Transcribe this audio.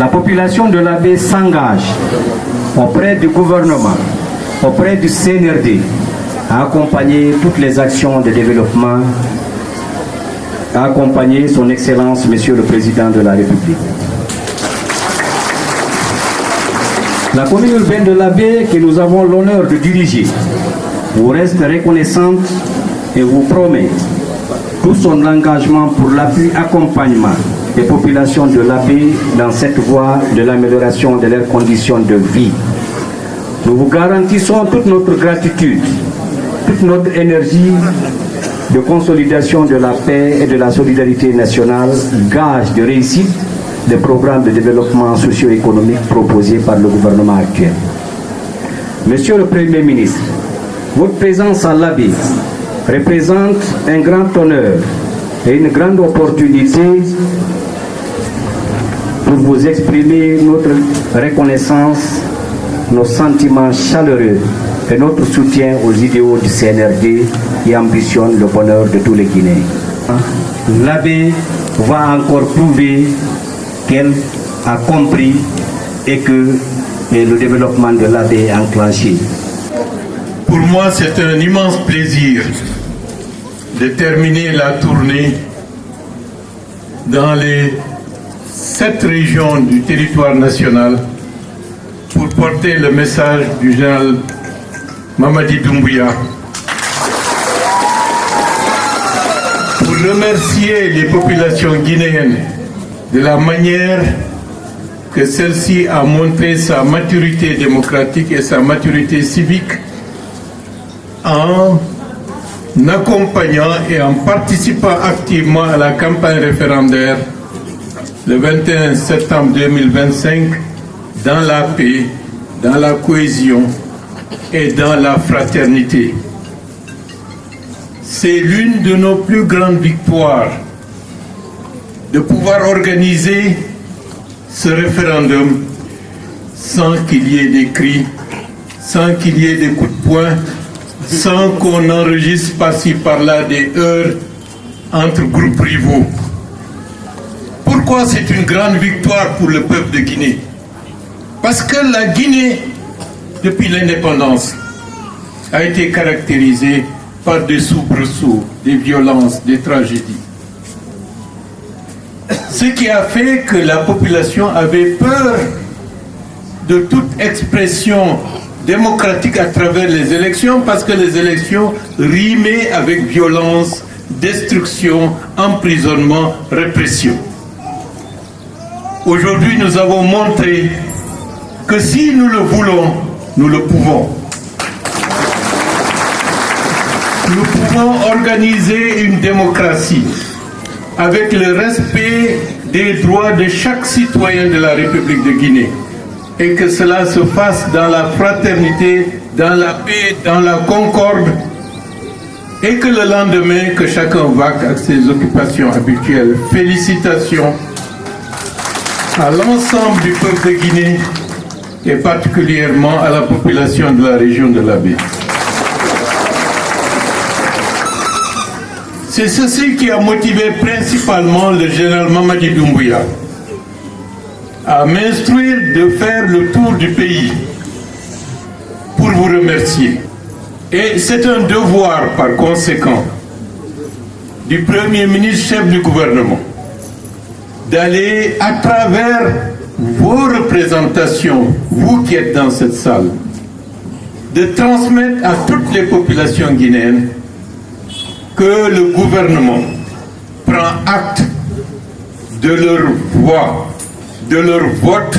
La population de la baie s'engage auprès du gouvernement, auprès du CNRD, à accompagner toutes les actions de développement, à accompagner son Excellence, Monsieur le Président de la République. La commune urbaine de la baie, que nous avons l'honneur de diriger, vous reste reconnaissante et vous promet tout son engagement pour l'appui accompagnement des populations de la baie dans cette voie de l'amélioration de leurs conditions de vie. Nous vous garantissons toute notre gratitude, toute notre énergie de consolidation de la paix et de la solidarité nationale, gage de réussite des programmes de développement socio-économique proposés par le gouvernement actuel. Monsieur le Premier ministre, votre présence à l'Abbé représente un grand honneur et une grande opportunité pour vous exprimer notre reconnaissance, nos sentiments chaleureux et notre soutien aux idéaux du CNRD qui ambitionnent le bonheur de tous les Guinéens. L'Abbé va encore prouver qu'elle a compris et que le développement de l'Abbé est enclenché. Pour moi, c'est un immense plaisir de terminer la tournée dans les 7 régions du territoire national pour porter le message du général Mamadi Doumbouya, pour remercier les populations guinéennes de la manière que celle-ci a montré sa maturité démocratique et sa maturité civique en accompagnant et en participant activement à la campagne référendaire le 21 septembre 2025 dans la paix, dans la cohésion et dans la fraternité. C'est l'une de nos plus grandes victoires de pouvoir organiser ce référendum sans qu'il y ait des cris, sans qu'il y ait des coups de poing, sans qu'on enregistre par-ci par-là des heurts entre groupes rivaux. Pourquoi c'est une grande victoire pour le peuple de Guinée? Parce que la Guinée, depuis l'indépendance, a été caractérisée par des soubresauts, des violences, des tragédies. Ce qui a fait que la population avait peur de toute expression démocratique à travers les élections, parce que les élections rimaient avec violence, destruction, emprisonnement, répression. Aujourd'hui, nous avons montré que si nous le voulons, nous le pouvons. Nous pouvons organiser une démocratie avec le respect des droits de chaque citoyen de la République de Guinée, et que cela se fasse dans la fraternité, dans la paix, dans la concorde, et que le lendemain, que chacun vaque à ses occupations habituelles. Félicitations à l'ensemble du peuple de Guinée et particulièrement à la population de la région de la baie. C'est ceci qui a motivé principalement le général Mamadi Doumbouya à m'instruire de faire le tour du pays pour vous remercier. Et c'est un devoir par conséquent du Premier ministre chef du gouvernement d'aller à travers vos représentations, vous qui êtes dans cette salle, de transmettre à toutes les populations guinéennes que le gouvernement prend acte de leur voix, de leur vote